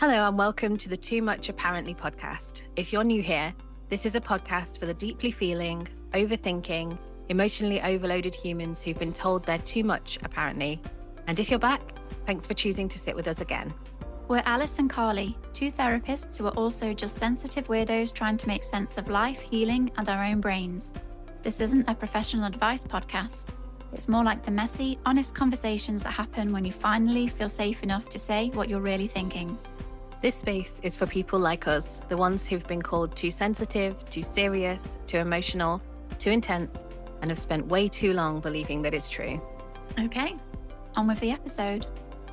Hello and welcome to the Too Much Apparently podcast. If you're new here, this is a podcast for the deeply feeling, overthinking, emotionally overloaded humans who've been told they're too much apparently. And if you're back, thanks for choosing to sit with us again. We're Alice and Carly, two therapists who are also just sensitive weirdos trying to make sense of life, healing, and our own brains. This isn't a professional advice podcast. It's more like the messy, honest conversations that happen when you finally feel safe enough to say what you're really thinking. This space is for people like us, the ones who've been called too sensitive, too serious, too emotional, too intense, and have spent way too long believing that it's true. Okay, on with the episode.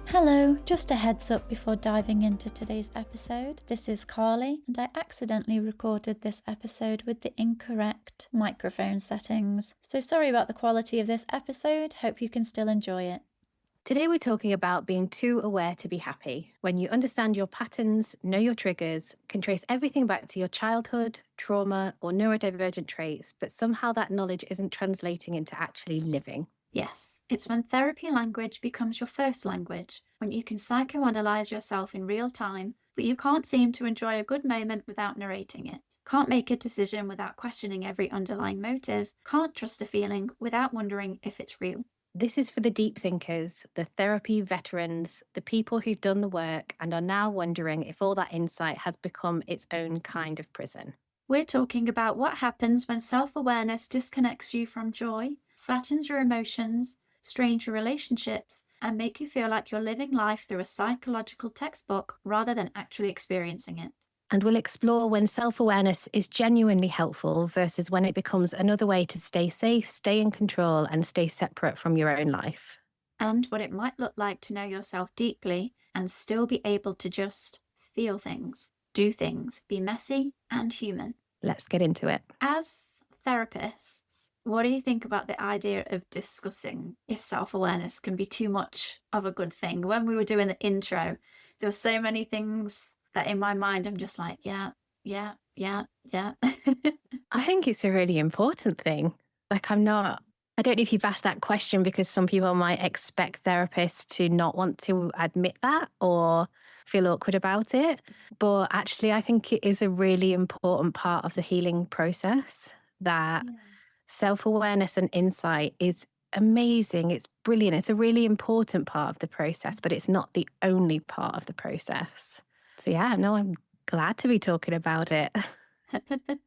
Hello, just a heads up before diving into today's episode. This is Carly, and I accidentally recorded this episode with the incorrect microphone settings. So sorry about the quality of this episode, hope you can still enjoy it. Today we're talking about being too aware to be happy. When you understand your patterns, know your triggers, can trace everything back to your childhood, trauma, or neurodivergent traits, but somehow that knowledge isn't translating into actually living. Yes, it's when therapy language becomes your first language, when you can psychoanalyze yourself in real time, but you can't seem to enjoy a good moment without narrating it. Can't make a decision without questioning every underlying motive, can't trust a feeling without wondering if it's real. This is for the deep thinkers, the therapy veterans, the people who've done the work and are now wondering if all that insight has become its own kind of prison. We're talking about what happens when self-awareness disconnects you from joy, flattens your emotions, strains your relationships, and make you feel like you're living life through a psychological textbook rather than actually experiencing it. And we'll explore when self-awareness is genuinely helpful versus when it becomes another way to stay safe, stay in control, and stay separate from your own life. And what it might look like to know yourself deeply and still be able to just feel things, do things, be messy and human. Let's get into it. As therapists, what do you think about the idea of discussing if self-awareness can be too much of a good thing? When we were doing the intro, there were so many things that in my mind, I'm just like, yeah. I think it's a really important thing. I don't know if you've asked that question because some people might expect therapists to not want to admit that or feel awkward about it. But actually, I think it is a really important part of the healing process that self-awareness and insight is amazing. It's brilliant. It's a really important part of the process, but it's not the only part of the process. So I'm glad to be talking about it.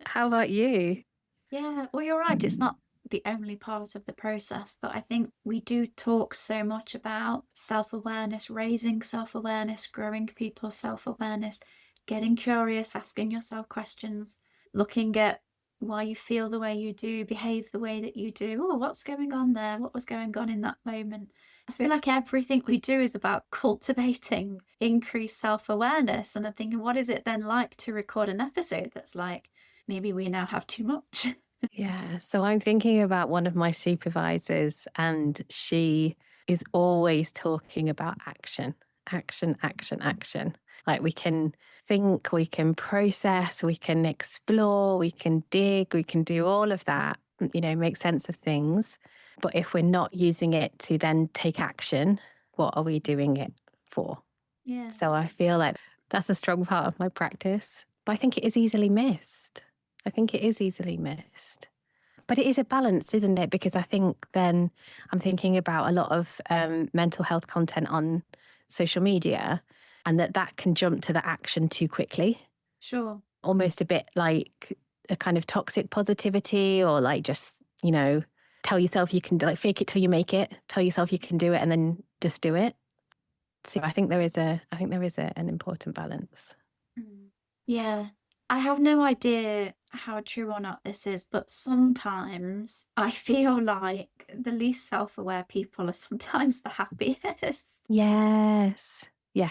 How about you? Yeah, well, you're right. It's not the only part of the process, but I think we do talk so much about self-awareness, raising self-awareness, growing people's self-awareness, getting curious, asking yourself questions, looking at why you feel the way you do, behave the way that you do. Oh, what's going on there? What was going on in that moment? I feel like everything we do is about cultivating increased self-awareness. And I'm thinking, what is it then like to record an episode that's like, maybe we now have too much? Yeah. So I'm thinking about one of my supervisors, and she is always talking about action. Like we can think, we can process, we can explore, we can dig, we can do all of that, make sense of things. But if we're not using it to then take action, what are we doing it for? Yeah. So I feel like that's a strong part of my practice. But I think it is easily missed. But it is a balance, isn't it? Because I think then I'm thinking about a lot of mental health content on social media, and that can jump to the action too quickly. Sure. Almost a bit like a kind of toxic positivity, or like just, tell yourself you can, like, fake it till you make it, tell yourself you can do it and then just do it. So I think there is an important balance. Yeah. I have no idea how true or not this is, but sometimes I feel like the least self-aware people are sometimes the happiest. Yes. Yeah.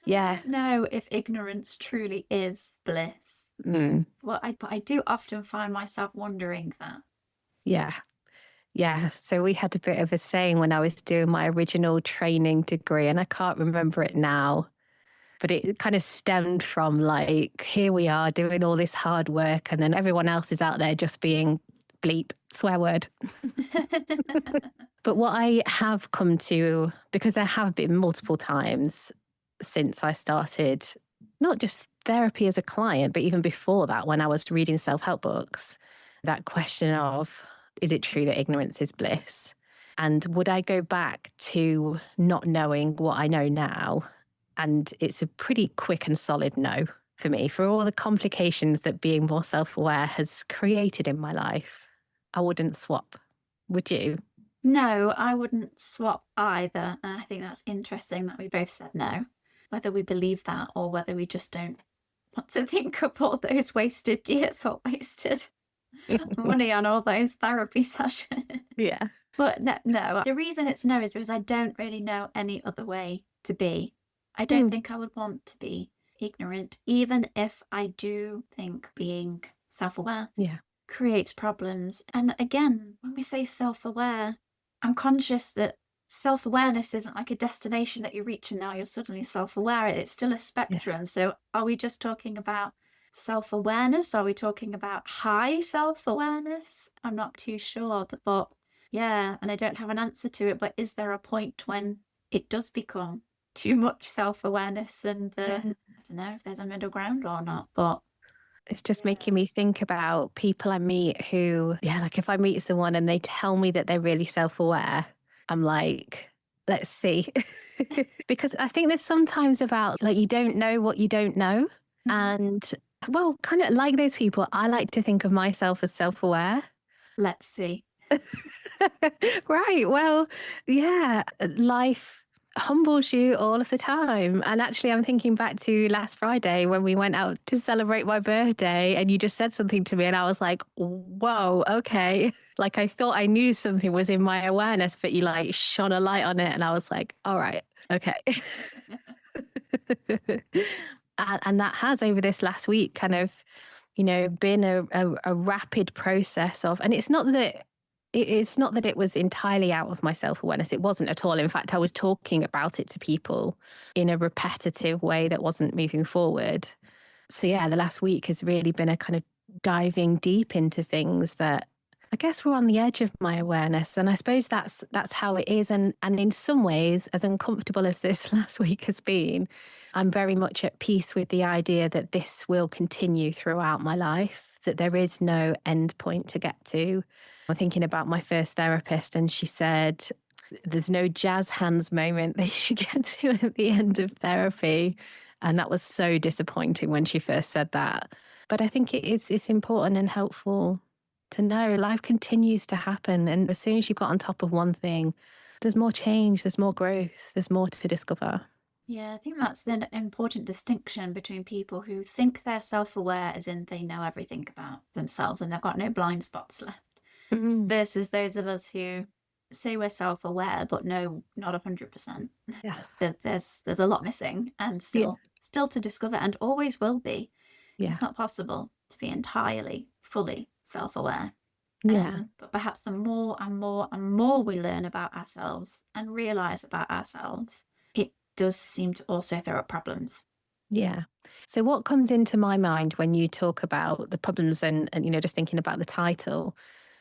I don't know if ignorance truly is bliss. But I do often find myself wondering that. Yeah. So we had a bit of a saying when I was doing my original training degree, and I can't remember it now, but it kind of stemmed from like, here we are doing all this hard work, and then everyone else is out there just being bleep, swear word. But what I have come to, because there have been multiple times since I started not just therapy as a client, but even before that, when I was reading self-help books, that question of, is it true that ignorance is bliss? And would I go back to not knowing what I know now? And it's a pretty quick and solid no for me, for all the complications that being more self-aware has created in my life. I wouldn't swap. Would you? No, I wouldn't swap either. And I think that's interesting that we both said no, whether we believe that or whether we just don't want to think of all those wasted years or wasted money on all those therapy sessions. Yeah. But no, the reason it's no is because I don't really know any other way to be. I don't think I would want to be ignorant, even if I do think being self-aware creates problems. And again, when we say self-aware, I'm conscious that self-awareness isn't like a destination that you reach and now you're suddenly self-aware. It's still a spectrum. Yeah. So are we just talking about self-awareness? Are we talking about high self-awareness? I'm not too sure, but yeah, and I don't have an answer to it, but is there a point when it does become too much self-awareness and I don't know if there's a middle ground or not, but it's just making me think about people I meet who, like if I meet someone and they tell me that they're really self-aware, I'm like, let's see. Because I think there's sometimes about like, you don't know what you don't know. And well, kind of like those people, I like to think of myself as self-aware. let's see. Right. Well, yeah, life humbles you all of the time. And actually, I'm thinking back to last Friday when we went out to celebrate my birthday and you just said something to me and I was like, whoa, okay. Like I thought I knew something was in my awareness, but you like shone a light on it and I was like, all right, okay. And that has over this last week kind of, been a rapid process of, and it's not that it was entirely out of my self-awareness. It wasn't at all. In fact, I was talking about it to people in a repetitive way that wasn't moving forward. So yeah, the last week has really been a kind of diving deep into things that I guess were on the edge of my awareness. And I suppose that's how it is. And in some ways, as uncomfortable as this last week has been, I'm very much at peace with the idea that this will continue throughout my life, that there is no end point to get to. I'm thinking about my first therapist, and she said, there's no jazz hands moment that you get to at the end of therapy. And that was so disappointing when she first said that. But I think it's important and helpful to know life continues to happen. And as soon as you've got on top of one thing, there's more change, there's more growth, there's more to discover. Yeah, I think that's the important distinction between people who think they're self-aware, as in they know everything about themselves and they've got no blind spots left, versus those of us who say we're self-aware but no, not 100%. Yeah. There's a lot missing and still to discover, and always will be. Yeah. It's not possible to be entirely, fully self-aware. Yeah. But perhaps the more and more and more we learn about ourselves and realize about ourselves, it does seem to also throw up problems. Yeah. So what comes into my mind when you talk about the problems and just thinking about the title,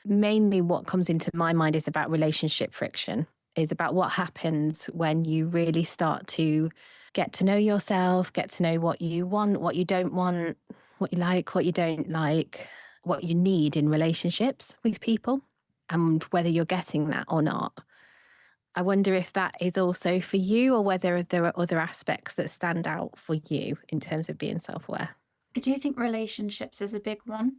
mainly what comes into my mind is about relationship friction, is about what happens when you really start to get to know yourself, get to know what you want, what you don't want, what you like, what you don't like, what you need in relationships with people, and whether you're getting that or not. I wonder if that is also for you or whether there are other aspects that stand out for you in terms of being self-aware. I do think relationships is a big one.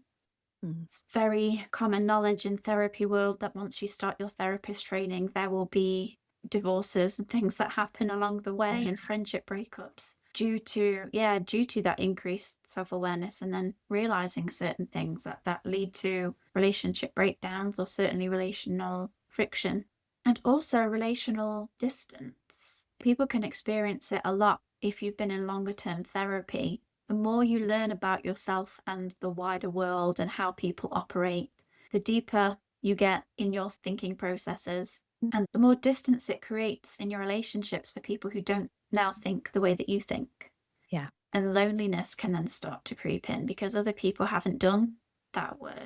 It's very common knowledge in therapy world that once you start your therapist training, there will be divorces and things that happen along the way and friendship breakups due to that increased self-awareness, and then realizing certain things that lead to relationship breakdowns or certainly relational friction. And also relational distance. People can experience it a lot if you've been in longer term therapy. The more you learn about yourself and the wider world and how people operate, the deeper you get in your thinking processes and the more distance it creates in your relationships for people who don't now think the way that you think. Yeah. And loneliness can then start to creep in because other people haven't done that work.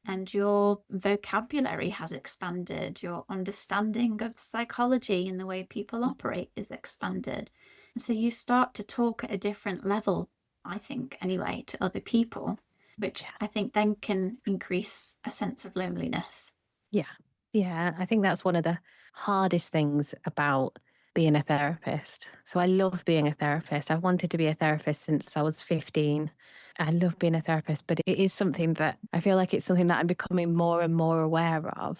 And your vocabulary has expanded, your understanding of psychology and the way people operate is expanded. So you start to talk at a different level, I think, anyway, to other people, which I think then can increase a sense of loneliness. Yeah. Yeah. I think that's one of the hardest things about being a therapist. So I love being a therapist. I've wanted to be a therapist since I was 15. I love being a therapist, but it is something that I feel like it's something that I'm becoming more and more aware of.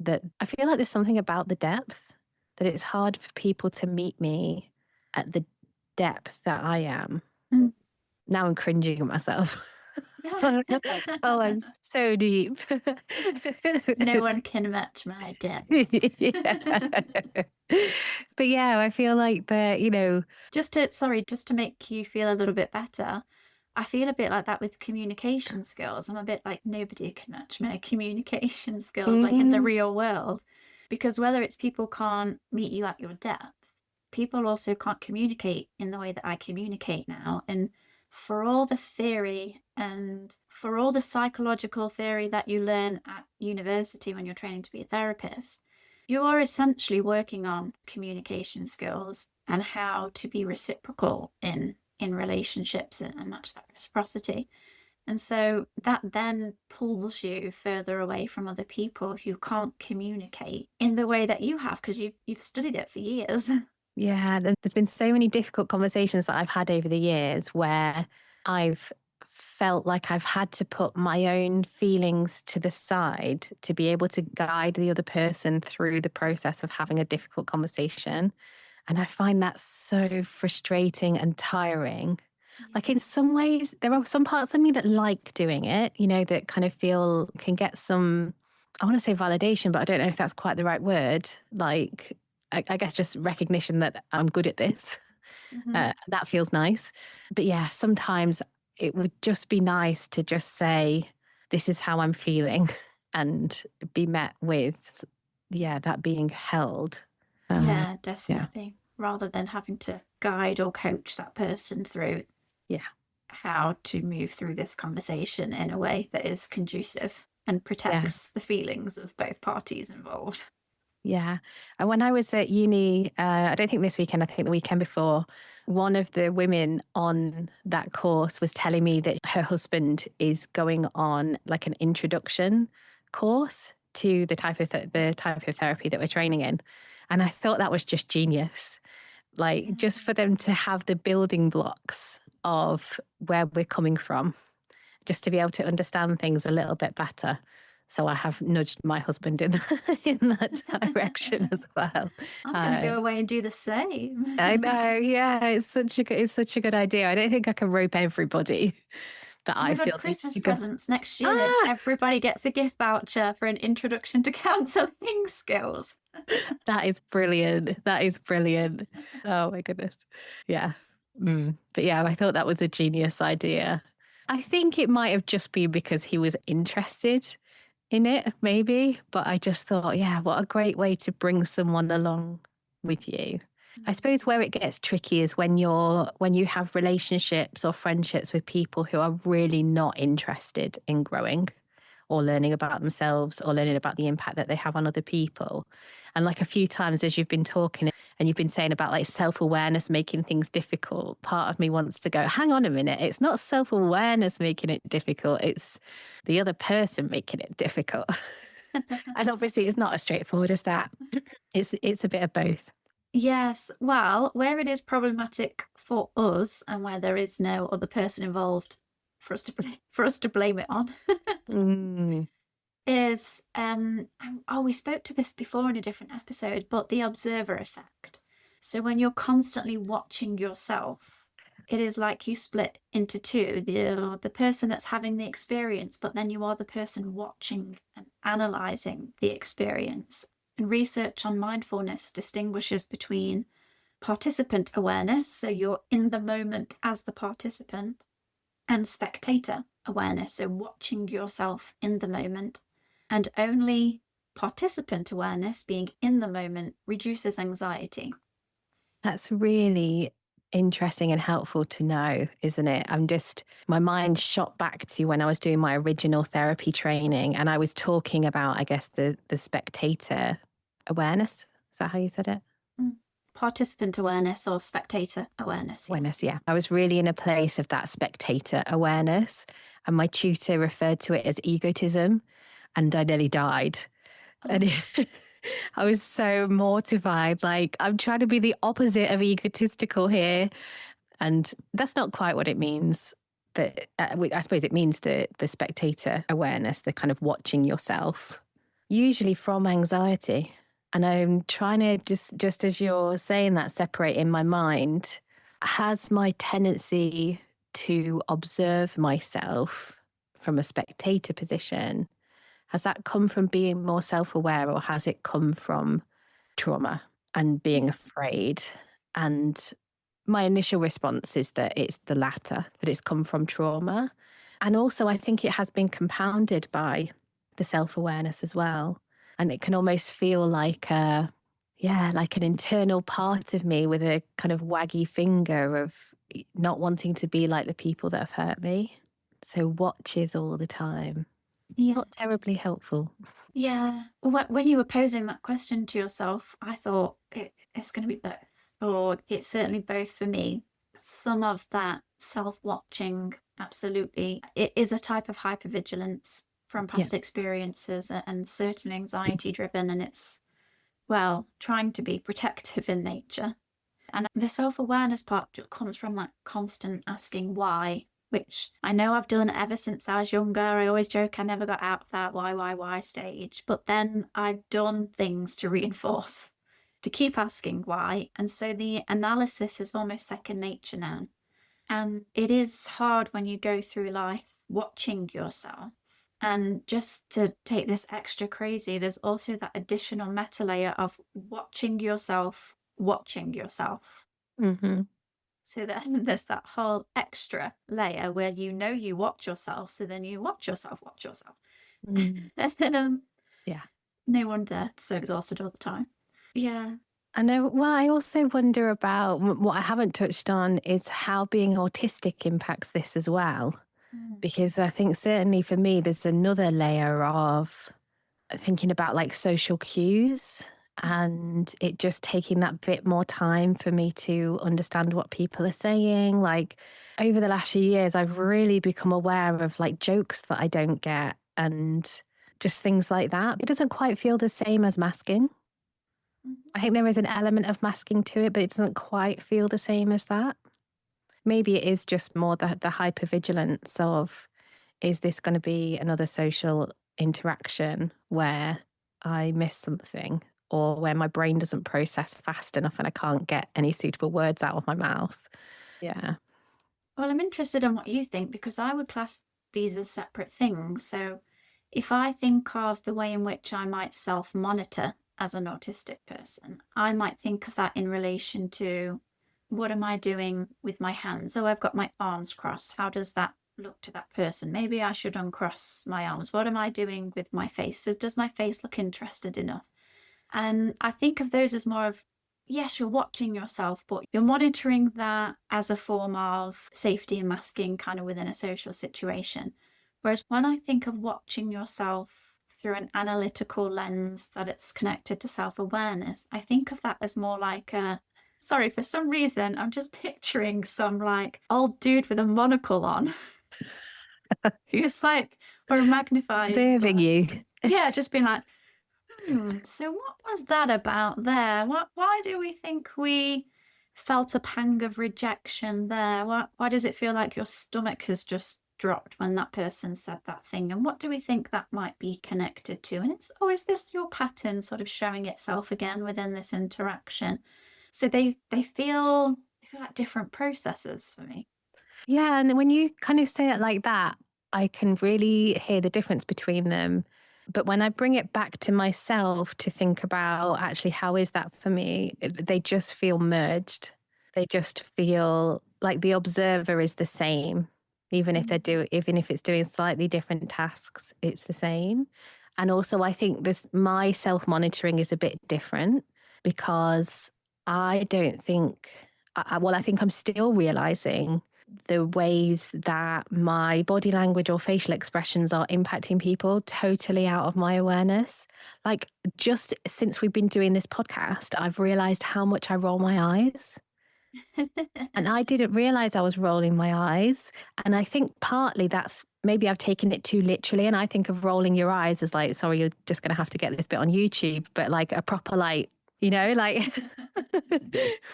That I feel like there's something about the depth that it's hard for people to meet me at the depth that I am. Mm. Now I'm cringing at myself. Oh, I'm so deep. No one can match my depth. Yeah. But yeah, I feel like Just to make you feel a little bit better, I feel a bit like that with communication skills. I'm a bit like, nobody can match my communication skills, like in the real world. Because whether it's people can't meet you at your depth, people also can't communicate in the way that I communicate now. And for all the theory and for all the psychological theory that you learn at university when you're training to be a therapist, you are essentially working on communication skills and how to be reciprocal in relationships and match that reciprocity. And so that then pulls you further away from other people who can't communicate in the way that you have, because you've studied it for years. Yeah, there's been so many difficult conversations that I've had over the years where I've felt like I've had to put my own feelings to the side to be able to guide the other person through the process of having a difficult conversation. And I find that so frustrating and tiring. Like in some ways, there are some parts of me that like doing it, that kind of feel can get some, I want to say validation, but I don't know if that's quite the right word. Like, I guess just recognition that I'm good at this. That feels nice. But yeah, sometimes it would just be nice to just say, this is how I'm feeling and be met with, that being held. Yeah, Yeah. definitely. Rather than having to guide or coach that person through Yeah. how to move through this conversation in a way that is conducive and Yeah. protects the feelings of both parties involved. Yeah. And when I was at uni, I don't think this weekend, I think the weekend before, one of the women on that course was telling me that her husband is going on like an introduction course to the type of therapy that we're training in. And I thought that was just genius. Like just for them to have the building blocks of where we're coming from, just to be able to understand things a little bit better. So I have nudged my husband in in that direction as well. I'm going to go away and do the same. I know, yeah, it's such a good idea. I don't think I can rope everybody that Oh my I God, feel needs Christmas to go. presents next year. Ah, Everybody gets a gift voucher for an introduction to counselling skills. that is brilliant. That is brilliant. Oh my goodness. Yeah. But yeah, I thought that was a genius idea. I think it might have just been because he was interested in it, maybe. But I just thought, yeah, what a great way to bring someone along with you. I suppose where it gets tricky is when you have relationships or friendships with people who are really not interested in growing or learning about themselves or learning about the impact that they have on other people. And like a few times as you've been talking and you've been saying about like self-awareness making things difficult, part of me wants to go, hang on a minute, it's not self-awareness making it difficult, it's the other person making it difficult. And obviously it's not as straightforward as that. It's a bit of both. Yes, well, where it is problematic for us and where there is no other person involved for us to blame it on Mm, is we spoke to this before in a different episode, but the observer effect. So when you're constantly watching yourself, it is like you split into two, the person that's having the experience, but then you are the person watching and analysing the experience. And research on mindfulness distinguishes between participant awareness, so you're in the moment as the participant, and spectator awareness, so watching yourself in the moment. And only participant awareness, being in the moment, reduces anxiety. that's really interesting and helpful to know, isn't it? My mind shot back to when I was doing my original therapy training and I was talking about, I guess, the spectator awareness. Is that how you said it? participant awareness or spectator awareness? Awareness, yeah. I was really in a place of that spectator awareness, and my tutor referred to it as egotism, and I nearly died. And I was so mortified. Like, I'm trying to be the opposite of egotistical here. And that's not quite what it means. But I suppose it means the spectator awareness, the kind of watching yourself, usually from anxiety. And I'm trying to just as you're saying that, separate in my mind, has my tendency to observe myself from a spectator position, has that come from being more self-aware, or has it come from trauma and being afraid? And my initial response is that it's the latter, that it's come from trauma. And also, I think it has been compounded by the self-awareness as well. And it can almost feel like like an internal part of me with a kind of waggy finger of not wanting to be like the people that have hurt me. So watches all the time. Yeah. Not terribly helpful. Yeah. Well, when you were posing that question to yourself, I thought it's going to be both, or it's certainly both for me. Some of that self-watching, absolutely. It is a type of hypervigilance from past experiences and certainly anxiety driven, and it's, well, trying to be protective in nature. And the self-awareness part comes from that constant asking why, which I know I've done ever since I was younger. I always joke I never got out of that why stage. But then I've done things to reinforce, to keep asking why. And so the analysis is almost second nature now. And it is hard when you go through life watching yourself. And just to take this extra crazy, there's also that additional meta layer of watching yourself. Mm-hmm. So then there's that whole extra layer where you watch yourself, so then you watch yourself. Mm. And then, Yeah. no wonder it's so exhausted all the time. Yeah. I know. Well, I also wonder about what I haven't touched on is how being autistic impacts this as well. Because I think certainly for me, there's another layer of thinking about like social cues and it just taking that bit more time for me to understand what people are saying. Like over the last few years, I've really become aware of like jokes that I don't get and just things like that. It doesn't quite feel the same as masking. I think there is an element of masking to it, but it doesn't quite feel the same as that. Maybe it is just more the hypervigilance of, is this going to be another social interaction where I miss something or where my brain doesn't process fast enough and I can't get any suitable words out of my mouth? Yeah. Well, I'm interested in what you think, because I would class these as separate things. So if I think of the way in which I might self-monitor as an autistic person, I might think of that in relation to, what am I doing with my hands? So I've got my arms crossed. How does that look to that person? Maybe I should uncross my arms. What am I doing with my face? So does my face look interested enough? And I think of those as more of, yes, you're watching yourself, but you're monitoring that as a form of safety and masking kind of within a social situation. Whereas when I think of watching yourself through an analytical lens that it's connected to self-awareness, I think of that as more like sorry, for some reason, I'm just picturing some like old dude with a monocle on who's like, or a magnified Observing glass. you. Yeah, just being like, so what was that about there? Why do we think we felt a pang of rejection there? Why does it feel like your stomach has just dropped when that person said that thing? And what do we think that might be connected to? And it's, is this your pattern sort of showing itself again within this interaction? So they feel like different processes for me. Yeah. And when you kind of say it like that, I can really hear the difference between them. But when I bring it back to myself to think about actually how is that for me, they just feel merged. They just feel like the observer is the same, even if even if it's doing slightly different tasks, it's the same. And also, I think my self-monitoring is a bit different because I don't think. I think I'm still realizing the ways that my body language or facial expressions are impacting people totally out of my awareness. Like, just since we've been doing this podcast, I've realized how much I roll my eyes. And I didn't realize I was rolling my eyes. And I think partly that's maybe I've taken it too literally. And I think of rolling your eyes as like, sorry, you're just going to have to get this bit on YouTube, but like a proper, like, you know, like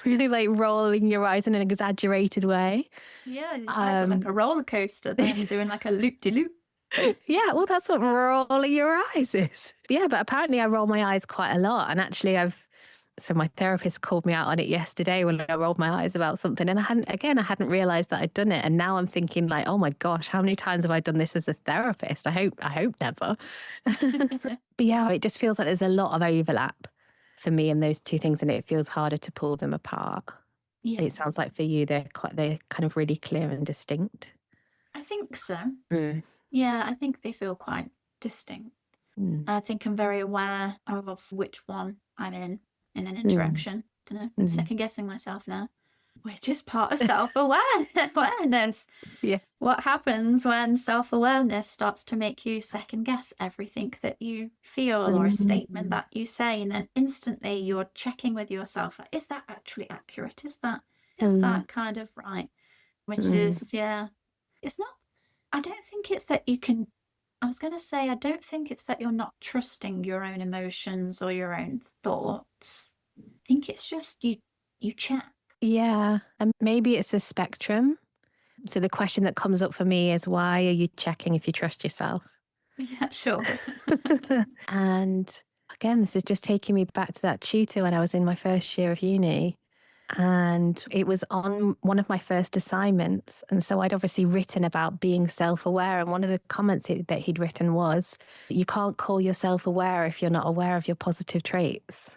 really like rolling your eyes in an exaggerated way. Yeah, your eyes are like a roller coaster, then doing like a loop-de-loop. Yeah, well, that's what rolling your eyes is. Yeah, but apparently I roll my eyes quite a lot. And actually, so my therapist called me out on it yesterday when I rolled my eyes about something. And I hadn't realized that I'd done it. And now I'm thinking like, oh my gosh, how many times have I done this as a therapist? I hope never. But yeah, it just feels like there's a lot of overlap for me in those two things. And it feels harder to pull them apart. Yeah, It sounds like for you, they're kind of really clear and distinct. I think so. Mm. Yeah, I think they feel quite distinct. I think I'm very aware of which one I'm in an interaction. Don't know, I'm second guessing myself now, which is part of self-awareness. Yeah. What happens when self-awareness starts to make you second guess everything that you feel or a statement that you say, and then instantly you're checking with yourself, like, is that actually accurate? Is that kind of right? Which is, yeah, it's not, I don't think it's that you can, I was going to say, I don't think it's that you're not trusting your own emotions or your own thoughts. I think it's just you check. Yeah. And maybe it's a spectrum. So the question that comes up for me is, why are you checking if you trust yourself? Yeah, sure. And again, this is just taking me back to that tutor when I was in my first year of uni. And it was on one of my first assignments. And so I'd obviously written about being self-aware. And one of the comments that he'd written was, you can't call yourself aware if you're not aware of your positive traits.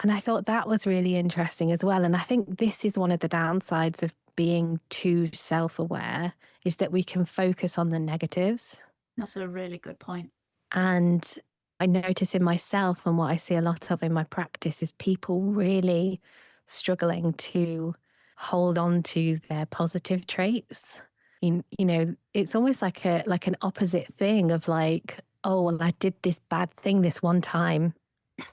And I thought that was really interesting as well. And I think this is one of the downsides of being too self-aware, is that we can focus on the negatives. That's a really good point. And I notice in myself, and what I see a lot of in my practice, is people really struggling to hold on to their positive traits. You know, it's almost like an opposite thing of like, oh, well, I did this bad thing this one time,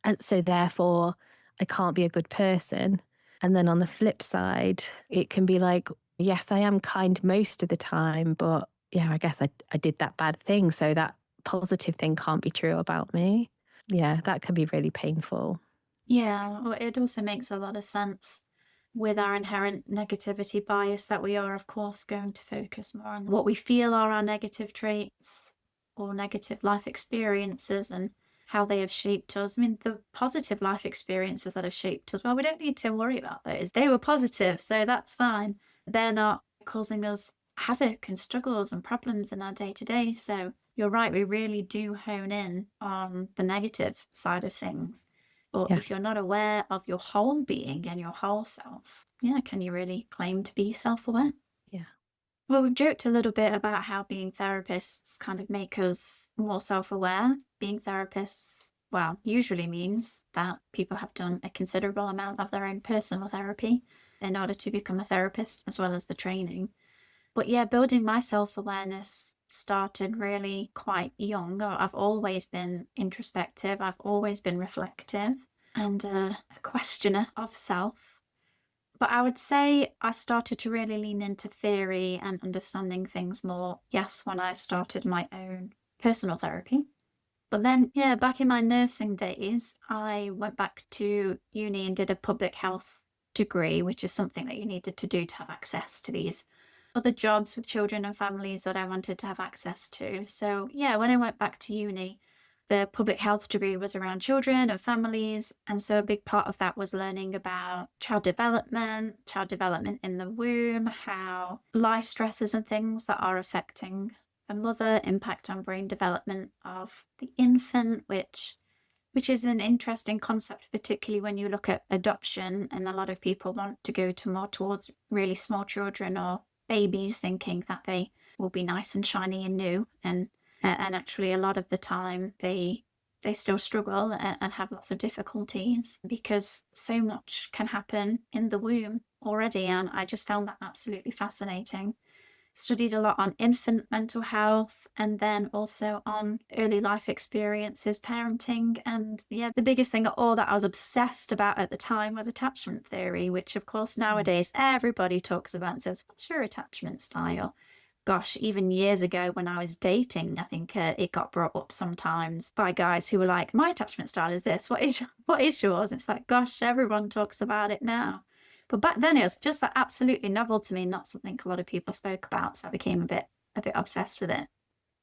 and so therefore I can't be a good person. And then on the flip side, it can be like, yes, I am kind most of the time, but yeah, I guess I did that bad thing, so that positive thing can't be true about me. Yeah, that can be really painful. Yeah, well, it also makes a lot of sense with our inherent negativity bias that we are, of course, going to focus more on what we feel are our negative traits or negative life experiences and how they have shaped us. I mean, the positive life experiences that have shaped us, well, we don't need to worry about those. They were positive, so that's fine. They're not causing us havoc and struggles and problems in our day-to-day. So you're right, we really do hone in on the negative side of things. But if you're not aware of your whole being and your whole self, can you really claim to be self-aware? Yeah. Well, we've joked a little bit about how being therapists kind of make us more self-aware. Being therapists, well, usually means that people have done a considerable amount of their own personal therapy in order to become a therapist, as well as the training. But yeah, building my self-awareness started really quite young. I've always been introspective. I've always been reflective and a questioner of self. But I would say I started to really lean into theory and understanding things more, yes, when I started my own personal therapy. But then, back in my nursing days, I went back to uni and did a public health degree, which is something that you needed to do to have access to these other jobs with children and families that I wanted to have access to. So when I went back to uni, the public health degree was around children and families. And so a big part of that was learning about child development in the womb, how life stresses and things that are affecting the mother impact on brain development of the infant, which is an interesting concept, particularly when you look at adoption. And a lot of people want to go to more towards really small children or babies, thinking that they will be nice and shiny and new, and actually a lot of the time they still struggle and have lots of difficulties because so much can happen in the womb already. And I just found that absolutely fascinating. studied a lot on infant mental health and then also on early life experiences, parenting. And yeah, the biggest thing at all that I was obsessed about at the time was attachment theory, which of course nowadays everybody talks about and says, what's your attachment style? Gosh, even years ago when I was dating, I think it got brought up sometimes by guys who were like, my attachment style is this. What is yours? It's like, gosh, everyone talks about it now. But back then it was just like absolutely novel to me, not something a lot of people spoke about. So I became a bit obsessed with it.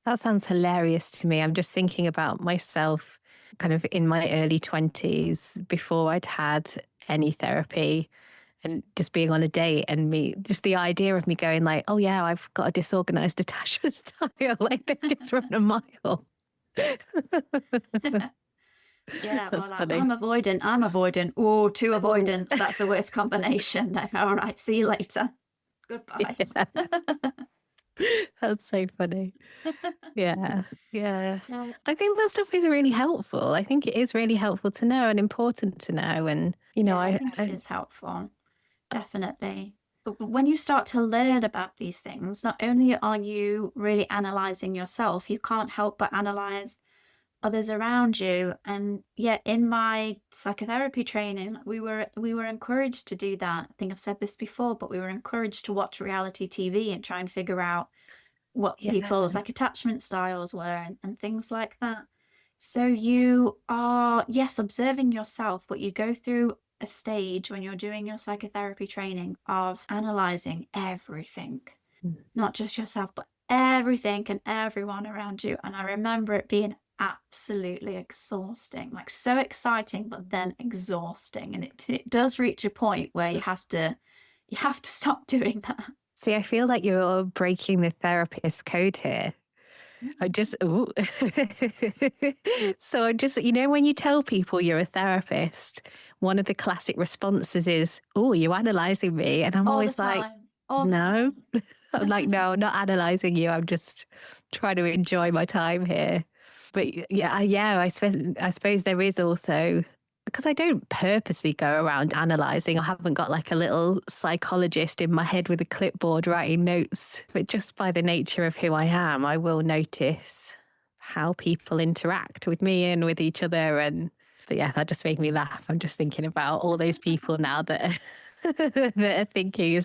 That sounds hilarious to me. I'm just thinking about myself kind of in my early 20s before I'd had any therapy and just being on a date and just the idea of me going like, oh yeah, I've got a disorganized attachment style. Like they just run a mile. Yeah, or That's like, funny. I'm avoidant. Oh, too avoidant. That's the worst combination. No, all right, see you later. Goodbye. Yeah. That's so funny. Yeah. Yeah. Yeah, I think that stuff is really helpful. I think it is really helpful to know and important to know. And, yeah, I think it is helpful. Definitely. But when you start to learn about these things, not only are you really analysing yourself, you can't help but analyse others around you. And yeah, in my psychotherapy training, we were encouraged to do that. I think I've said this before, but we were encouraged to watch reality TV and try and figure out what yeah. people's like attachment styles were and things like that. So you are, yes, observing yourself, but you go through a stage when you're doing your psychotherapy training of analysing everything, not just yourself, but everything and everyone around you. And I remember it being absolutely exhausting, like so exciting, but then exhausting. And it does reach a point where you have to stop doing that. See, I feel like you're breaking the therapist code here. I just, ooh. So I just, when you tell people you're a therapist, one of the classic responses is, oh, you're analysing me. And I'm All the always like, time. All the no. time. I'm like, no, I'm not analysing you. I'm just trying to enjoy my time here. But yeah, I suppose there is also, because I don't purposely go around analysing. I haven't got like a little psychologist in my head with a clipboard writing notes. But just by the nature of who I am, I will notice how people interact with me and with each other. But yeah, that just made me laugh. I'm just thinking about all those people now that that are thinking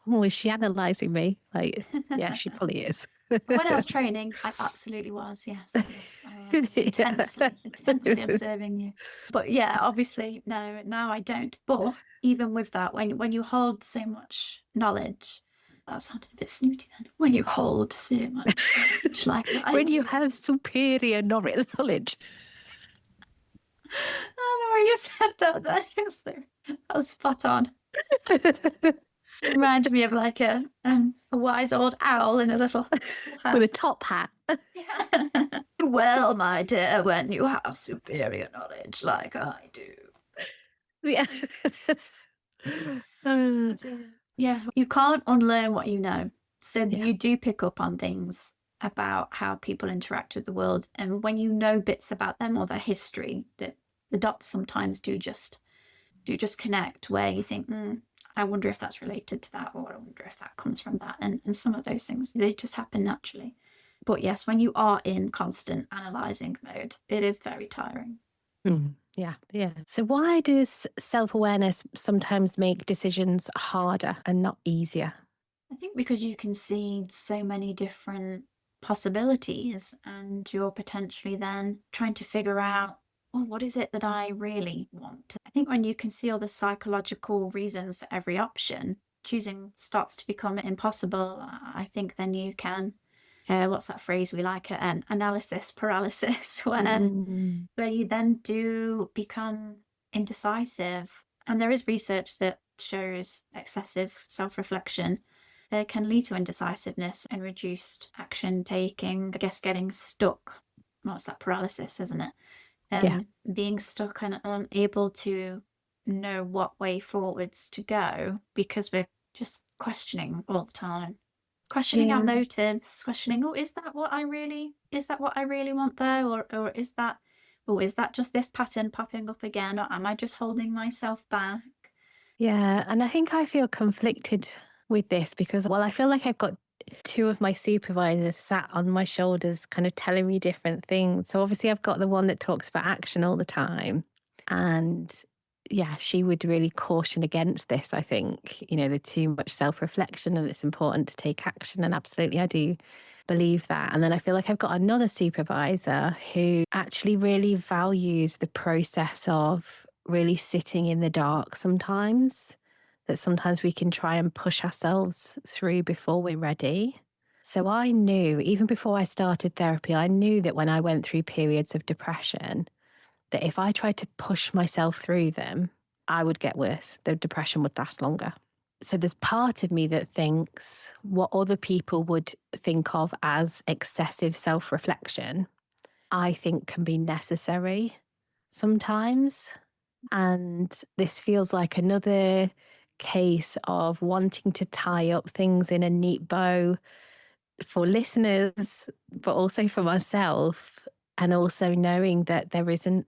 oh, is she analysing me? Like, yeah, she probably is. When I was training, I absolutely was, yes. I was intensely observing you. But yeah, obviously, no, now I don't. But even with that, when you hold so much knowledge, that sounded a bit snooty then. When you hold so much knowledge like I When do. you have superior knowledge. Oh, the way you said that was spot on. Reminded me of like a wise old owl in a little hat. With a top hat. Yeah. Well, my dear, when you have superior knowledge like I do. Yes. Yeah, you can't unlearn what you know. So Yeah. you do pick up on things about how people interact with the world. And when you know bits about them or their history, that the dots sometimes do just connect, where you think, I wonder if that's related to that, or I wonder if that comes from that. And some of those things, they just happen naturally. But yes, when you are in constant analysing mode, it is very tiring. Yeah. So why does self-awareness sometimes make decisions harder and not easier? I think because you can see so many different possibilities and you're potentially then trying to figure out, well, what is it that I really want? I think when you can see all the psychological reasons for every option, choosing starts to become impossible. I think then you can, what's that phrase we like, an analysis paralysis, where you then do become indecisive. And there is research that shows excessive self-reflection can lead to indecisiveness and reduced action taking. I guess getting stuck. What's that, paralysis, isn't it? Yeah. Being stuck and unable to know what way forwards to go because we're just questioning all the time. Questioning our motives, questioning, is that what I really want though? Or is that just this pattern popping up again? Or am I just holding myself back? Yeah. And I think I feel conflicted with this because, I feel like I've got like two of my supervisors sat on my shoulders, kind of telling me different things. So obviously, I've got the one that talks about action all the time. And yeah, she would really caution against this, I think, the too much self reflection and it's important to take action. And absolutely, I do believe that. And then I feel like I've got another supervisor who actually really values the process of really sitting in the dark sometimes, that sometimes we can try and push ourselves through before we're ready. So I knew, even before I started therapy, I knew that when I went through periods of depression, that if I tried to push myself through them, I would get worse. The depression would last longer. So there's part of me that thinks what other people would think of as excessive self-reflection, I think can be necessary sometimes. And this feels like another case of wanting to tie up things in a neat bow for listeners, but also for myself, and also knowing that there isn't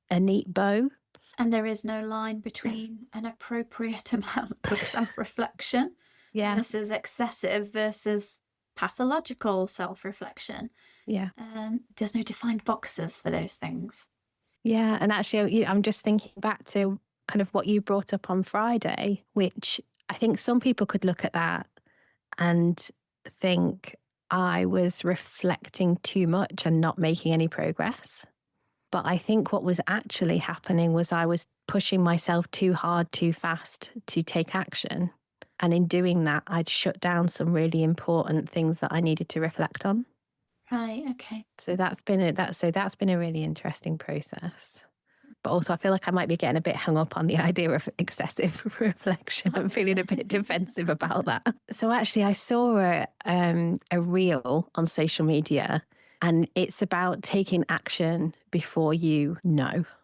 a neat bow. And there is no line between an appropriate amount of self-reflection versus excessive versus pathological self-reflection. Yeah. There's no defined boxes for those things. Yeah. And actually, I'm just thinking back to kind of what you brought up on Friday, which I think some people could look at that and think I was reflecting too much and not making any progress. But I think what was actually happening was I was pushing myself too hard, too fast to take action. And in doing that, I'd shut down some really important things that I needed to reflect on. Right, okay. So that's been a really interesting process. But also I feel like I might be getting a bit hung up on the idea of excessive reflection. I'm feeling a bit defensive about that. So actually I saw a reel on social media, and it's about taking action before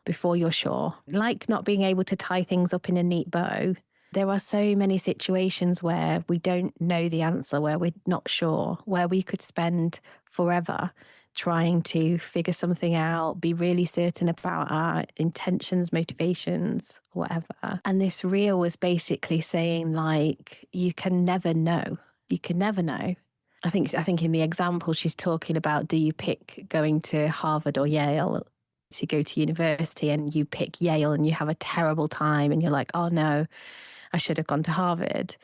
before you're sure. Like not being able to tie things up in a neat bow. There are so many situations where we don't know the answer, where we're not sure, where we could spend forever trying to figure something out, be really certain about our intentions, motivations, whatever. And this reel was basically saying, like, you can never know. You can never know. I think in the example she's talking about, do you pick going to Harvard or Yale to go to university, and you pick Yale and you have a terrible time and you're like, oh no, I should have gone to Harvard.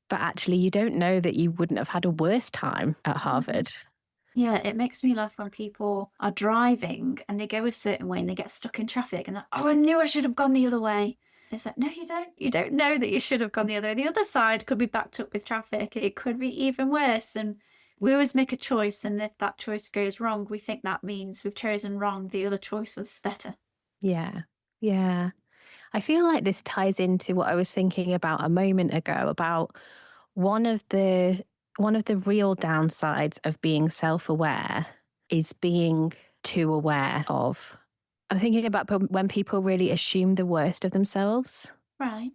But actually you don't know that you wouldn't have had a worse time at Harvard. Yeah, it makes me laugh when people are driving and they go a certain way and they get stuck in traffic and they're, oh, I knew I should have gone the other way. It's like, no, you don't. You don't know that you should have gone the other way. The other side could be backed up with traffic. It could be even worse. And we always make a choice. And if that choice goes wrong, we think that means we've chosen wrong. The other choice was better. Yeah. Yeah. I feel like this ties into what I was thinking about a moment ago about one of the real downsides of being self-aware is being too aware of. I'm thinking about when people really assume the worst of themselves. Right.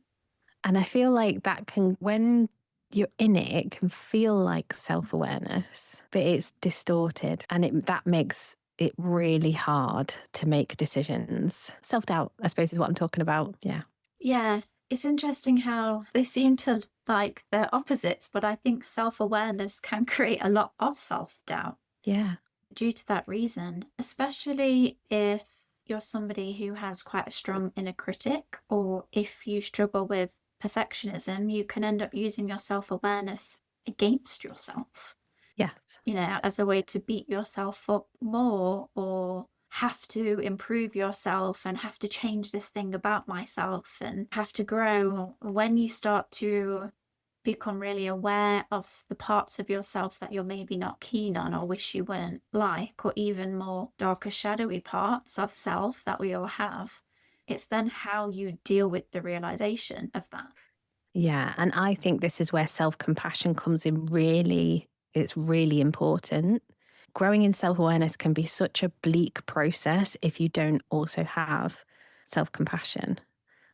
And I feel like that can, when you're in it, it can feel like self-awareness, but it's distorted, and that makes it really hard to make decisions. Self-doubt, I suppose, is what I'm talking about. Yeah. Yeah. It's interesting how they seem to like they're opposites, but I think self-awareness can create a lot of self-doubt. Yeah. Due to that reason, especially if you're somebody who has quite a strong inner critic, or if you struggle with perfectionism, you can end up using your self-awareness against yourself. Yes. As a way to beat yourself up more, or have to improve yourself and have to change this thing about myself and have to grow. When you start to become really aware of the parts of yourself that you're maybe not keen on or wish you weren't like, or even more darker, shadowy parts of self that we all have, it's then how you deal with the realization of that. Yeah. And I think this is where self-compassion comes in it's really important. Growing in self-awareness can be such a bleak process if you don't also have self-compassion.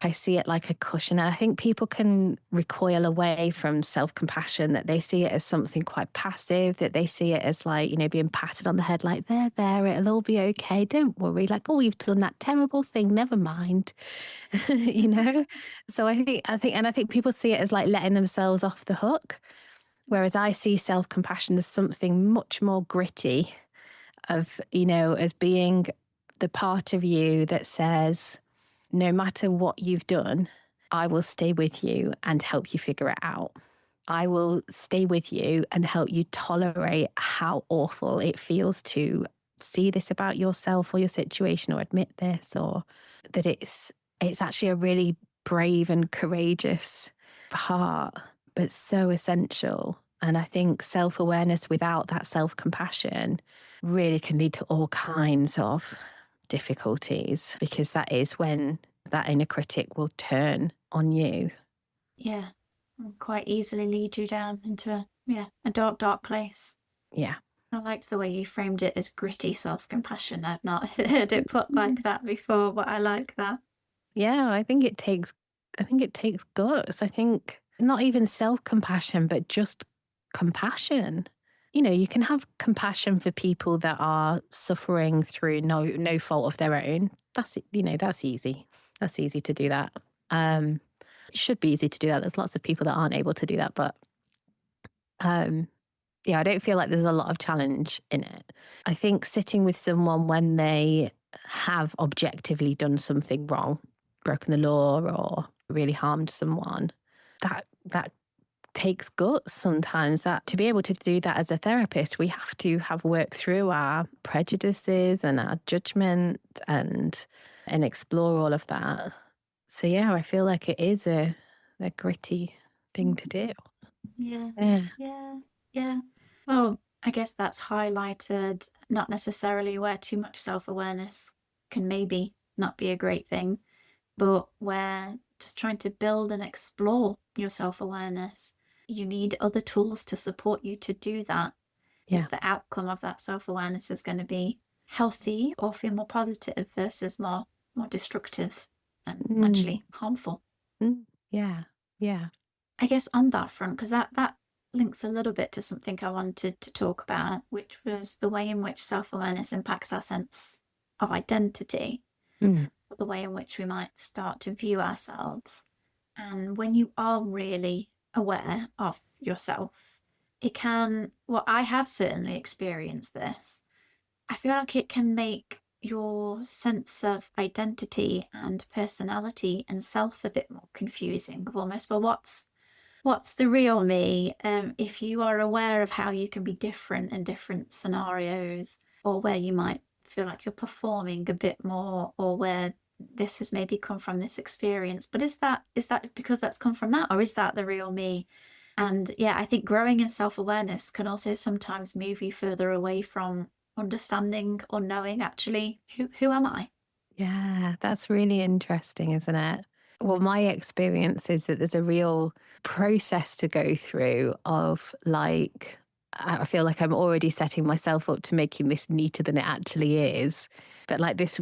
I see it like a cushion. And I think people can recoil away from self-compassion, that they see it as something quite passive, that they see it as like, being patted on the head, like, there, it'll all be okay. Don't worry. Like, oh, you've done that terrible thing. Never mind. So I think people see it as like letting themselves off the hook. Whereas I see self-compassion as something much more gritty of, as being the part of you that says, no matter what you've done, I will stay with you and help you figure it out. I will stay with you and help you tolerate how awful it feels to see this about yourself or your situation, or admit this, or that it's actually a really brave and courageous part, but so essential. And I think self-awareness without that self-compassion really can lead to all kinds of difficulties, because that is when that inner critic will turn on you. Yeah. And quite easily lead you down into a dark, dark place. Yeah. I liked the way you framed it as gritty self-compassion. I've not heard it put like that before, but I like that. Yeah, I think it takes guts. I think not even self-compassion, but just compassion. You can have compassion for people that are suffering through no fault of their own. That's easy. That's easy to do that. It should be easy to do that. There's lots of people that aren't able to do that, but yeah, I don't feel like there's a lot of challenge in it. I think sitting with someone when they have objectively done something wrong, broken the law or really harmed someone, that takes guts sometimes. That to be able to do that as a therapist, we have to have worked through our prejudices and our judgment and explore all of that. So yeah, I feel like it is a gritty thing to do. Yeah. Yeah. Yeah. Yeah. Well, I guess that's highlighted not necessarily where too much self-awareness can maybe not be a great thing, but where just trying to build and explore your self-awareness, you need other tools to support you to do that. Yeah. If the outcome of that self-awareness is going to be healthy or feel more positive versus more destructive and actually harmful. Yeah. Yeah. I guess on that front, because that links a little bit to something I wanted to talk about, which was the way in which self-awareness impacts our sense of identity, the way in which we might start to view ourselves. And when you are really aware of yourself, it can, well, I have certainly experienced this. I feel like it can make your sense of identity and personality and self a bit more confusing, of almost, well, what's the real me? If you are aware of how you can be different in different scenarios, or where you might feel like you're performing a bit more, or where this has maybe come from this experience, but is that because that's come from that, or is that the real me? And yeah, I think growing in self-awareness can also sometimes move you further away from understanding or knowing actually who am I? Yeah, that's really interesting, isn't it? Well, my experience is that there's a real process to go through of like, I feel like I'm already setting myself up to making this neater than it actually is. But like this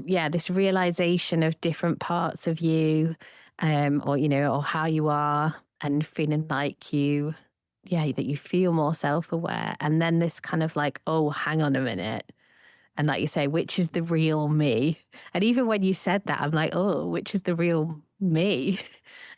realization of different parts of you, or how you are, and feeling like that you feel more self-aware. And then this kind of like, oh, hang on a minute. And like you say, which is the real me? And even when you said that, I'm like, oh, which is the real me?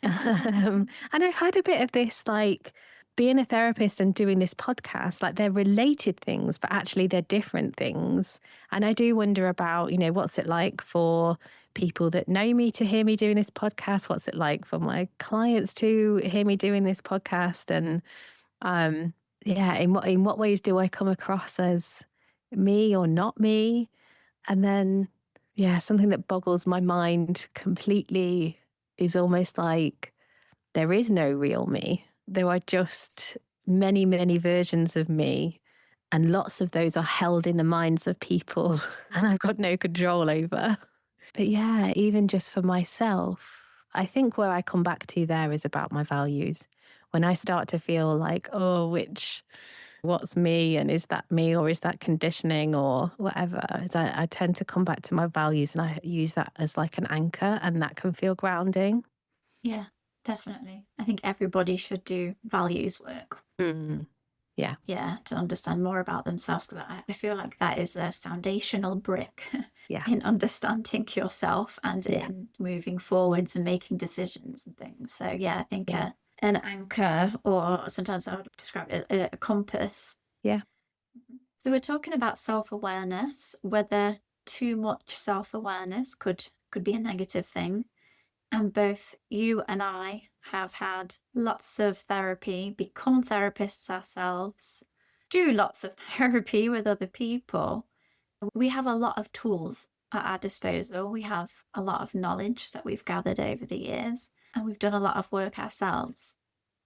And I had a bit of this, like being a therapist and doing this podcast, like they're related things, but actually they're different things. And I do wonder about, what's it like for people that know me to hear me doing this podcast? What's it like for my clients to hear me doing this podcast? And in what ways do I come across as me or not me? And then, something that boggles my mind completely is almost like there is no real me. There are just many, many versions of me. And lots of those are held in the minds of people and I've got no control over. But yeah, even just for myself, I think where I come back to there is about my values. When I start to feel like, oh, what's me, and is that me, or is that conditioning, or whatever, I tend to come back to my values, and I use that as like an anchor, and that can feel grounding. Yeah, definitely. I think everybody should do values work. Yeah. Yeah, to understand more about themselves, because I feel like that is a foundational brick in understanding yourself and in moving forwards and making decisions and things. So yeah, I think an anchor, or sometimes I would describe it a compass. Yeah. So we're talking about self-awareness, whether too much self-awareness could be a negative thing. And both you and I have had lots of therapy, become therapists ourselves, do lots of therapy with other people. We have a lot of tools at our disposal. We have a lot of knowledge that we've gathered over the years, and we've done a lot of work ourselves.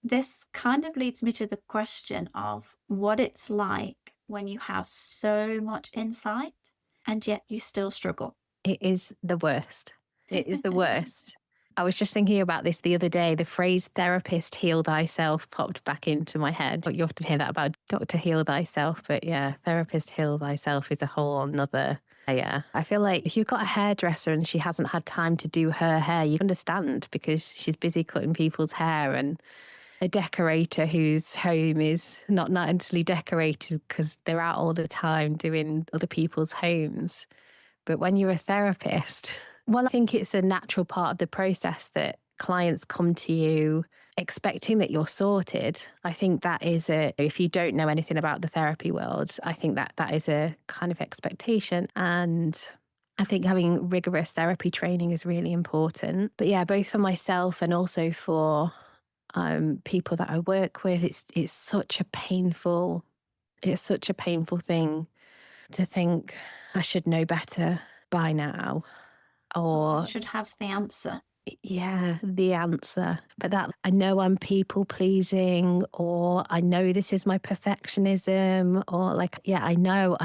This kind of leads me to the question of what it's like when you have so much insight and yet you still struggle. It is the worst. It is the worst. I was just thinking about this the other day. The phrase therapist heal thyself popped back into my head. You often hear that about doctor heal thyself, but yeah, therapist heal thyself is a whole nother layer. I feel like if you've got a hairdresser and she hasn't had time to do her hair, you understand because she's busy cutting people's hair, and a decorator whose home is not nicely decorated because they're out all the time doing other people's homes. But when you're a therapist, well, I think it's a natural part of the process that clients come to you expecting that you're sorted. I think that is if you don't know anything about the therapy world, I think that is a kind of expectation. And I think having rigorous therapy training is really important. But yeah, both for myself and also for people that I work with, it's such a painful thing to think I should know better by now, I or should have the answer. yeah, the answer. But that I know I'm people pleasing, or I know this is my perfectionism, or like, yeah, I know.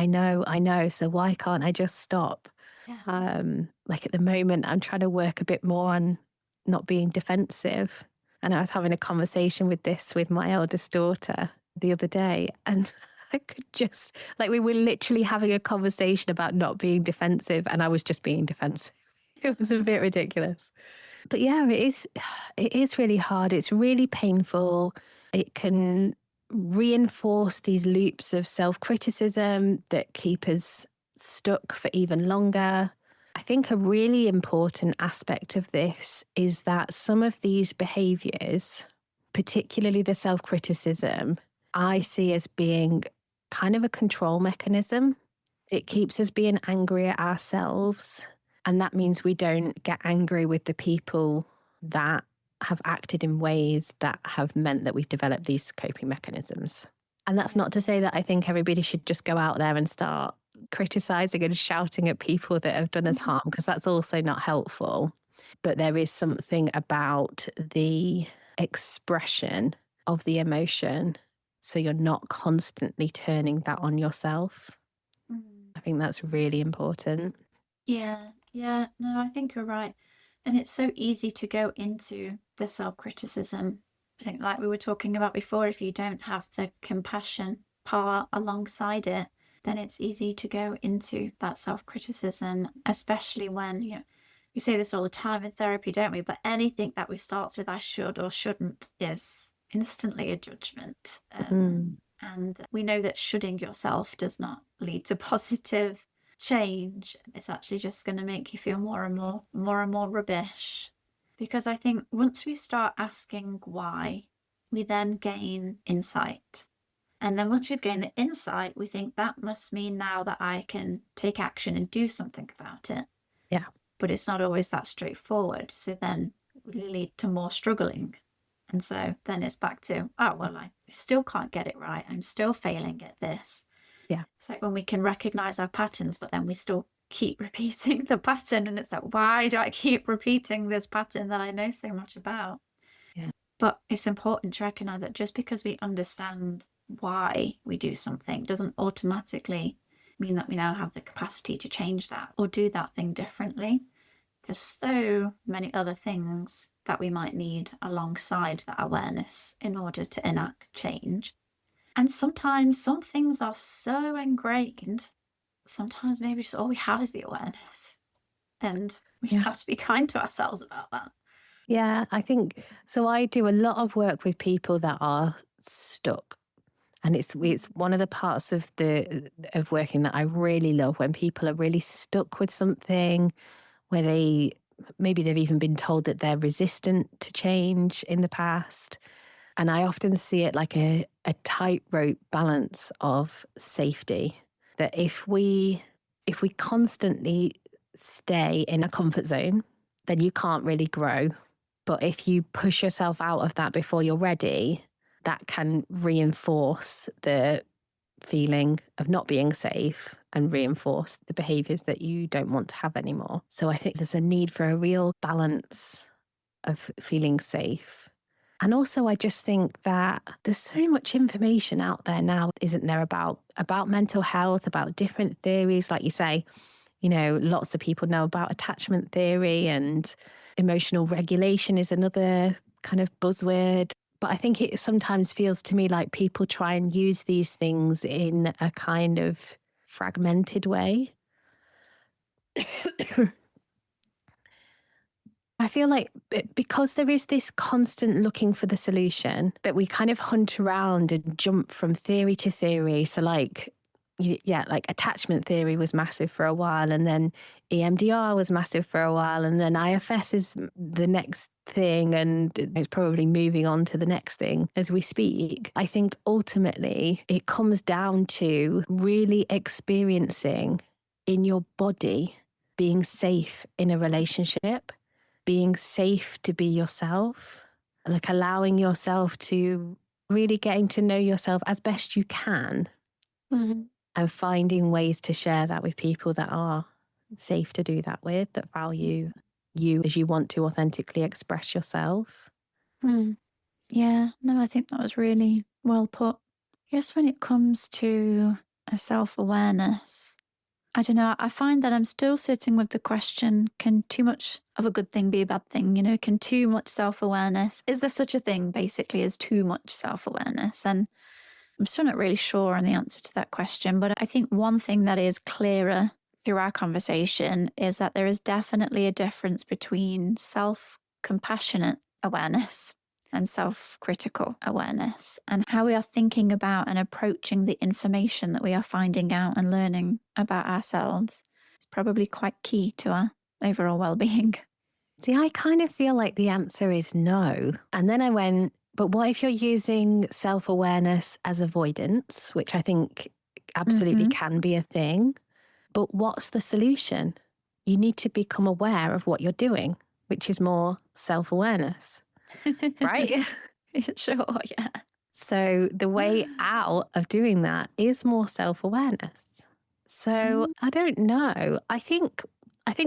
So why can't I just stop? Yeah. Like at the moment, I'm trying to work a bit more on not being defensive. And I was having a conversation with my eldest daughter the other day, and I could just like we were literally having a conversation about not being defensive, and I was just being defensive. It was a bit ridiculous. But yeah, it is really hard. It's really painful. It can reinforce these loops of self-criticism that keep us stuck for even longer. I think a really important aspect of this is that some of these behaviors, particularly the self-criticism, I see as being kind of a control mechanism. It keeps us being angry at ourselves. And that means we don't get angry with the people that have acted in ways that have meant that we've developed these coping mechanisms. And that's not to say that I think everybody should just go out there and start criticizing and shouting at people that have done us harm, because that's also not helpful. But there is something about the expression of the emotion, so you're not constantly turning that on yourself. I think that's really important. Yeah, yeah, no, I think you're right. And it's so easy to go into the self-criticism. I think, like we were talking about before, if you don't have the compassion part alongside it, then it's easy to go into that self-criticism, especially when, we say this all the time in therapy, don't we? But anything that we start with I should or shouldn't is instantly a judgment. And we know that shoulding yourself does not lead to positive change. It's actually just going to make you feel more and more rubbish. Because I think once we start asking why, we then gain insight. And then once we've gained the insight, we think that must mean now that I can take action and do something about it. Yeah. But it's not always that straightforward. So then it will lead to more struggling. And so then it's back to, oh, well, I still can't get it right. I'm still failing at this. Yeah. It's like when we can recognize our patterns, but then we still keep repeating the pattern. And it's like, why do I keep repeating this pattern that I know so much about? Yeah. But it's important to recognize that just because we understand why we do something doesn't automatically mean that we now have the capacity to change that or do that thing differently. There's so many other things that we might need alongside that awareness in order to enact change. And sometimes some things are so ingrained, sometimes maybe just all we have is the awareness. And we just have to be kind to ourselves about that. Yeah, I think so. I do a lot of work with people that are stuck. And it's one of the parts of working that I really love, when people are really stuck with something, where maybe they've even been told that they're resistant to change in the past. And I often see it like a tightrope balance of safety. That if we constantly stay in a comfort zone, then you can't really grow. But if you push yourself out of that before you're ready, that can reinforce the feeling of not being safe and reinforce the behaviors that you don't want to have anymore. So I think there's a need for a real balance of feeling safe. And also, I just think that there's so much information out there now, isn't there, about mental health, about different theories. Like you say, lots of people know about attachment theory, and emotional regulation is another kind of buzzword. But I think it sometimes feels to me like people try and use these things in a kind of fragmented way. I feel like because there is this constant looking for the solution, that we kind of hunt around and jump from theory to theory. So like attachment theory was massive for a while, and then EMDR was massive for a while, and then IFS is the next thing, and it's probably moving on to the next thing as we speak. I think ultimately it comes down to really experiencing in your body being safe in a relationship, being safe to be yourself, like allowing yourself to really getting to know yourself as best you can. Mm-hmm. And finding ways to share that with people that are safe to do that with, that value you as you want to authentically express yourself. Yeah, no, I think that was really well put. I guess when it comes to a self-awareness, I don't know, I find that I'm still sitting with the question, can too much of a good thing be a bad thing? Can too much self-awareness, is there such a thing basically as too much self-awareness? And I'm still not really sure on the answer to that question, but I think one thing that is clearer through our conversation is that there is definitely a difference between self-compassionate awareness and self-critical awareness, and how we are thinking about and approaching the information that we are finding out and learning about ourselves is probably quite key to our overall well-being. See, I kind of feel like the answer is no. And then I went, but what if you're using self-awareness as avoidance, which I think absolutely can be a thing. But what's the solution? You need to become aware of what you're doing, which is more self-awareness, right? Sure, yeah. So the way out of doing that is more self-awareness. So I don't know. I think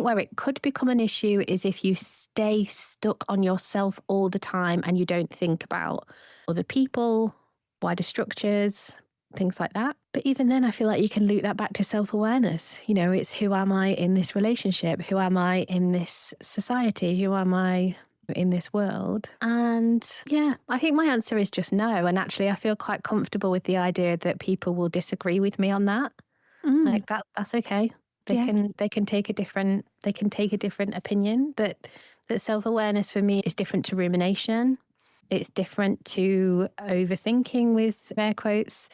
where it could become an issue is if you stay stuck on yourself all the time and you don't think about other people, wider structures, things like that. But even then, I feel like you can loop that back to self-awareness. It's who am I in this relationship? Who am I in this society? Who am I in this world? And yeah, I think my answer is just no. And actually, I feel quite comfortable with the idea that people will disagree with me on that. Like that's okay. They can take a different opinion. That self-awareness for me is different to rumination. It's different to overthinking, with air quotes.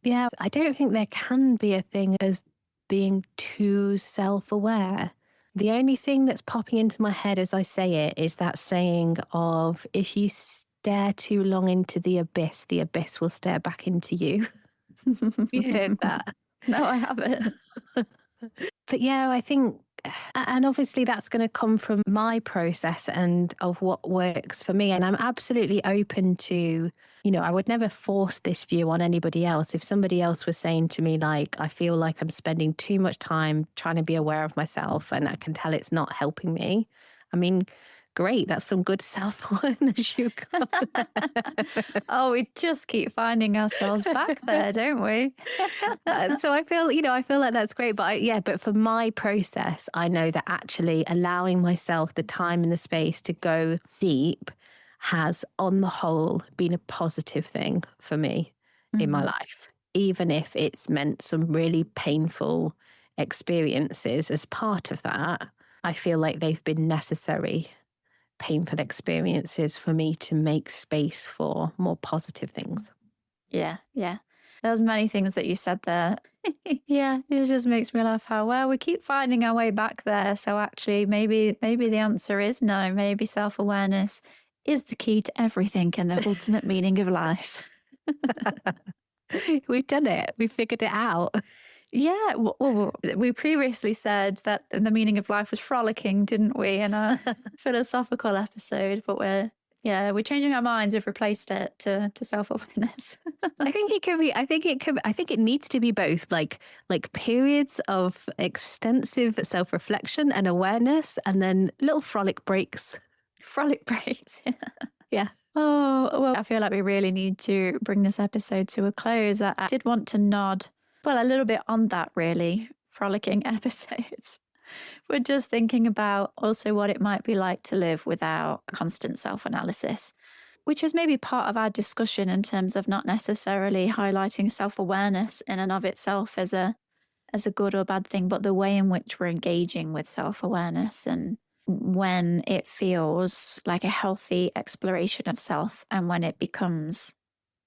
Yeah, I don't think there can be a thing as being too self-aware. The only thing that's popping into my head as I say it is that saying of, if you stare too long into the abyss will stare back into you. You heard that? No, I haven't. But yeah, I think, and obviously that's going to come from my process and of what works for me. And I'm absolutely open to, I would never force this view on anybody else. If somebody else was saying to me, like, I feel like I'm spending too much time trying to be aware of myself and I can tell it's not helping me. I mean, great. That's some good self-awareness you got there. Oh, we just keep finding ourselves back there, don't we? So I feel like that's great. But but for my process, I know that actually allowing myself the time and the space to go deep has, on the whole, been a positive thing for me in my life, even if it's meant some really painful experiences as part of that. I feel like they've been necessary painful experiences for me to make space for more positive things. Yeah. There was many things that you said there. Yeah, it just makes me laugh how well we keep finding our way back there. So actually, maybe the answer is no. Maybe self-awareness is the key to everything and the ultimate meaning of life. We've done it. We've figured it out. Yeah, well, we previously said that the meaning of life was frolicking, didn't we, in a philosophical episode? But we're changing our minds. We've replaced it to self-awareness. I think it can be. I think it needs to be both. Like periods of extensive self-reflection and awareness, and then little frolic breaks. Frolic breaks. Yeah. Oh, well, I feel like we really need to bring this episode to a close. I did want to nod, well, a little bit on that, really, frolicking episodes. We're just thinking about also what it might be like to live without constant self-analysis, which is maybe part of our discussion in terms of not necessarily highlighting self-awareness in and of itself as a good or bad thing, but the way in which we're engaging with self-awareness and when it feels like a healthy exploration of self and when it becomes,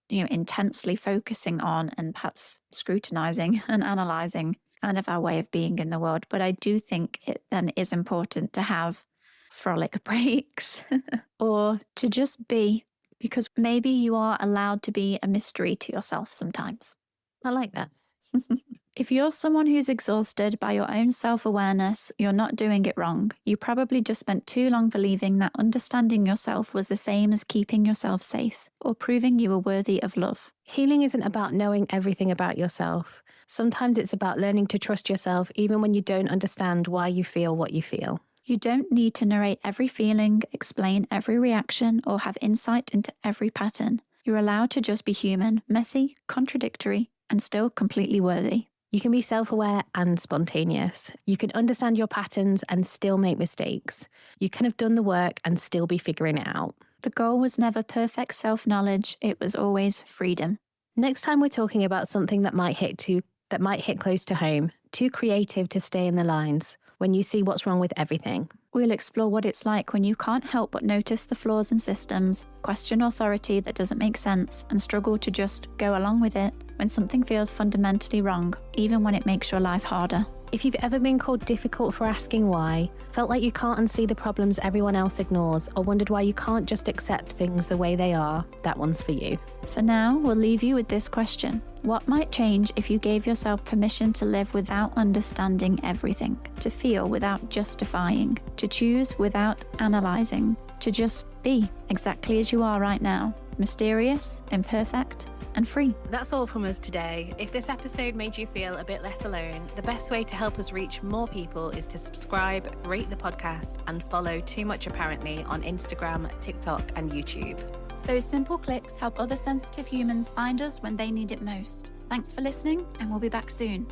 intensely focusing on and perhaps scrutinizing and analysing kind of our way of being in the world. But I do think it then is important to have frolic breaks or to just be, because maybe you are allowed to be a mystery to yourself sometimes. I like that. If you're someone who's exhausted by your own self-awareness, you're not doing it wrong. You probably just spent too long believing that understanding yourself was the same as keeping yourself safe or proving you were worthy of love. Healing isn't about knowing everything about yourself. Sometimes it's about learning to trust yourself even when you don't understand why you feel what you feel. You don't need to narrate every feeling, explain every reaction, or have insight into every pattern. You're allowed to just be human, messy, contradictory, and still completely worthy. You can be self-aware and spontaneous. You can understand your patterns and still make mistakes. You can have done the work and still be figuring it out. The goal was never perfect self-knowledge. It was always freedom. Next time we're talking about something that might hit close to home, too creative to stay in the lines, when you see what's wrong with everything. We'll explore what it's like when you can't help but notice the flaws in systems, question authority that doesn't make sense, and struggle to just go along with it when something feels fundamentally wrong, even when it makes your life harder. If you've ever been called difficult for asking why, felt like you can't unsee the problems everyone else ignores, or wondered why you can't just accept things the way they are, that one's for you. For now, we'll leave you with this question. What might change if you gave yourself permission to live without understanding everything, to feel without justifying, to choose without analysing, to just be exactly as you are right now, mysterious, imperfect, and free. That's all from us today. If this episode made you feel a bit less alone, the best way to help us reach more people is to subscribe, rate the podcast, and follow Too Much Apparently on Instagram, TikTok, and YouTube. Those simple clicks help other sensitive humans find us when they need it most. Thanks for listening, and we'll be back soon.